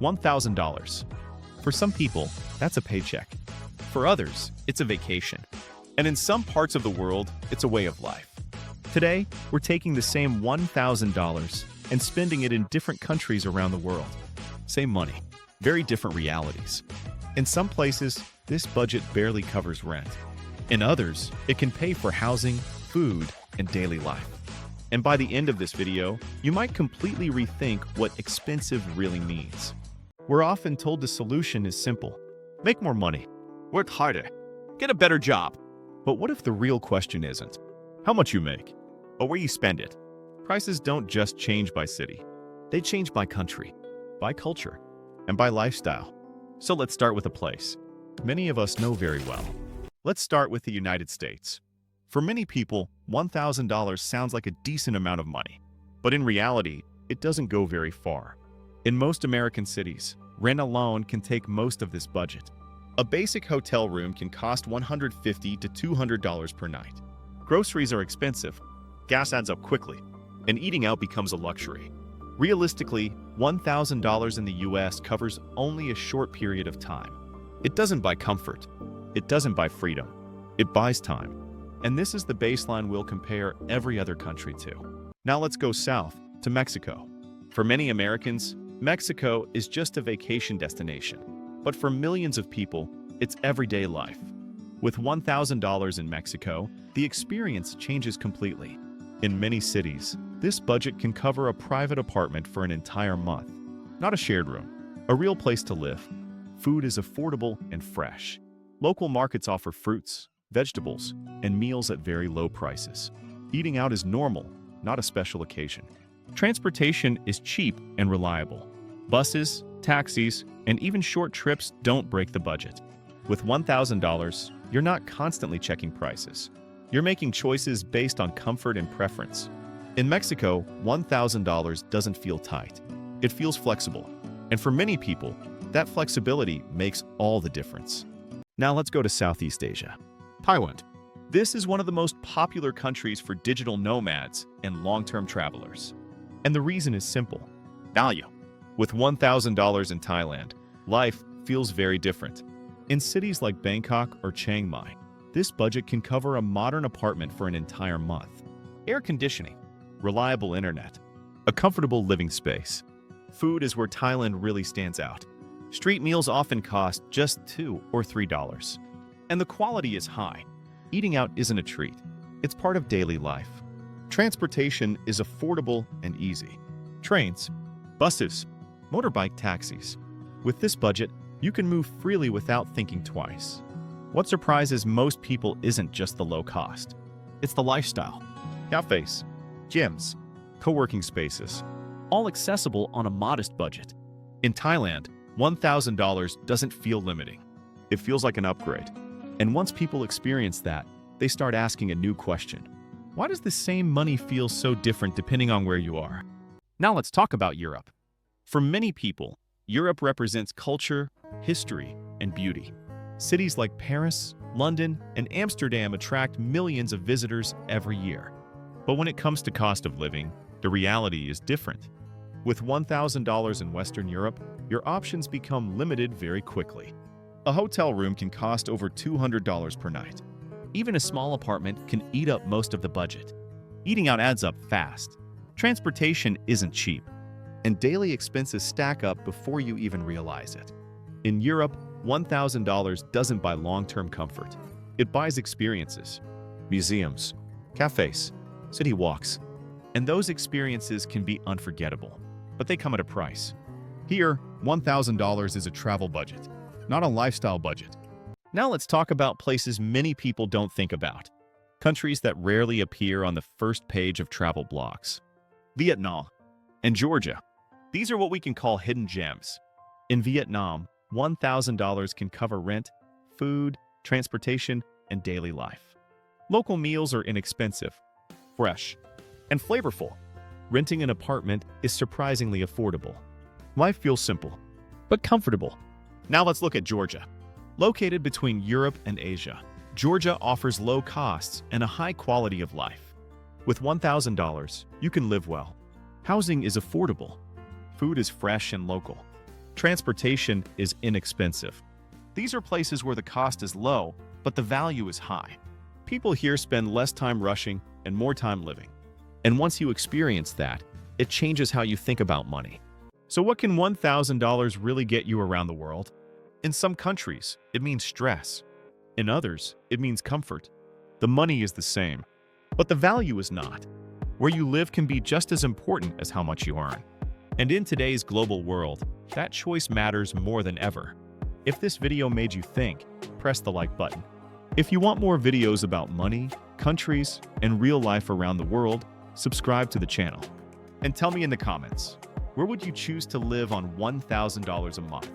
$1,000. For some people, that's a paycheck. For others, it's a vacation. And in some parts of the world, it's a way of life. Today, we're taking the same $1,000 and spending it in different countries around the world. Same money, very different realities. In some places, this budget barely covers rent. In others, it can pay for housing, food, and daily life. And by the end of this video, you might completely rethink what expensive really means. We're often told the solution is simple. Make more money, work harder, get a better job. But what if the real question isn't how much you make, but where you spend it? Prices don't just change by city. They change by country, by culture, and by lifestyle. So let's start with a place many of us know very well. Let's start with the United States. For many people, $1,000 sounds like a decent amount of money. But in reality, it doesn't go very far. In most American cities, rent alone can take most of this budget. A basic hotel room can cost $150 to $200 per night. Groceries are expensive, gas adds up quickly, and eating out becomes a luxury. Realistically, $1,000 in the US covers only a short period of time. It doesn't buy comfort. It doesn't buy freedom. It buys time. And this is the baseline we'll compare every other country to. Now let's go south to Mexico. For many Americans, Mexico is just a vacation destination. But for millions of people, it's everyday life. With $1,000 in Mexico, the experience changes completely. In many cities, this budget can cover a private apartment for an entire month. Not a shared room, a real place to live. Food is affordable and fresh. Local markets offer fruits, vegetables, and meals at very low prices. Eating out is normal, not a special occasion. Transportation is cheap and reliable. Buses, taxis, and even short trips don't break the budget. With $1,000, you're not constantly checking prices. You're making choices based on comfort and preference. In Mexico, $1,000 doesn't feel tight. It feels flexible. And for many people, that flexibility makes all the difference. Now let's go to Southeast Asia. Thailand. This is one of the most popular countries for digital nomads and long-term travelers. And the reason is simple: value. With $1,000 in Thailand, life feels very different. In cities like Bangkok or Chiang Mai, this budget can cover a modern apartment for an entire month. Air conditioning, reliable internet, a comfortable living space. Food is where Thailand really stands out. Street meals often cost just $2 or $3. And the quality is high. Eating out isn't a treat. It's part of daily life. Transportation is affordable and easy. Trains, buses, motorbike taxis. With this budget, you can move freely without thinking twice. What surprises most people isn't just the low cost. It's the lifestyle. Cafes, gyms, co-working spaces, all accessible on a modest budget. In Thailand, $1,000 doesn't feel limiting. It feels like an upgrade. And once people experience that, they start asking a new question. Why does the same money feel so different depending on where you are? Now let's talk about Europe. For many people, Europe represents culture, history, and beauty. Cities like Paris, London, and Amsterdam attract millions of visitors every year. But when it comes to cost of living, the reality is different. With $1,000 in Western Europe, your options become limited very quickly. A hotel room can cost over $200 per night. Even a small apartment can eat up most of the budget. Eating out adds up fast. Transportation isn't cheap, and daily expenses stack up before you even realize it. In Europe, $1,000 doesn't buy long-term comfort. It buys experiences, museums, cafes, city walks, and those experiences can be unforgettable, but they come at a price. Here, $1,000 is a travel budget, not a lifestyle budget. Now let's talk about places many people don't think about. Countries that rarely appear on the first page of travel blogs. Vietnam and Georgia. These are what we can call hidden gems. In Vietnam, $1,000 can cover rent, food, transportation, and daily life. Local meals are inexpensive, fresh, and flavorful. Renting an apartment is surprisingly affordable. Life feels simple, but comfortable. Now let's look at Georgia. Located between Europe and Asia, Georgia offers low costs and a high quality of life. With $1,000, you can live well. Housing is affordable. Food is fresh and local. Transportation is inexpensive. These are places where the cost is low, but the value is high. People here spend less time rushing and more time living. And once you experience that, it changes how you think about money. So what can $1,000 really get you around the world? In some countries, it means stress. In others, it means comfort. The money is the same, but the value is not. Where you live can be just as important as how much you earn. And in today's global world, that choice matters more than ever. If this video made you think, press the like button. If you want more videos about money, countries, and real life around the world, subscribe to the channel. And tell me in the comments, where would you choose to live on $1,000 a month?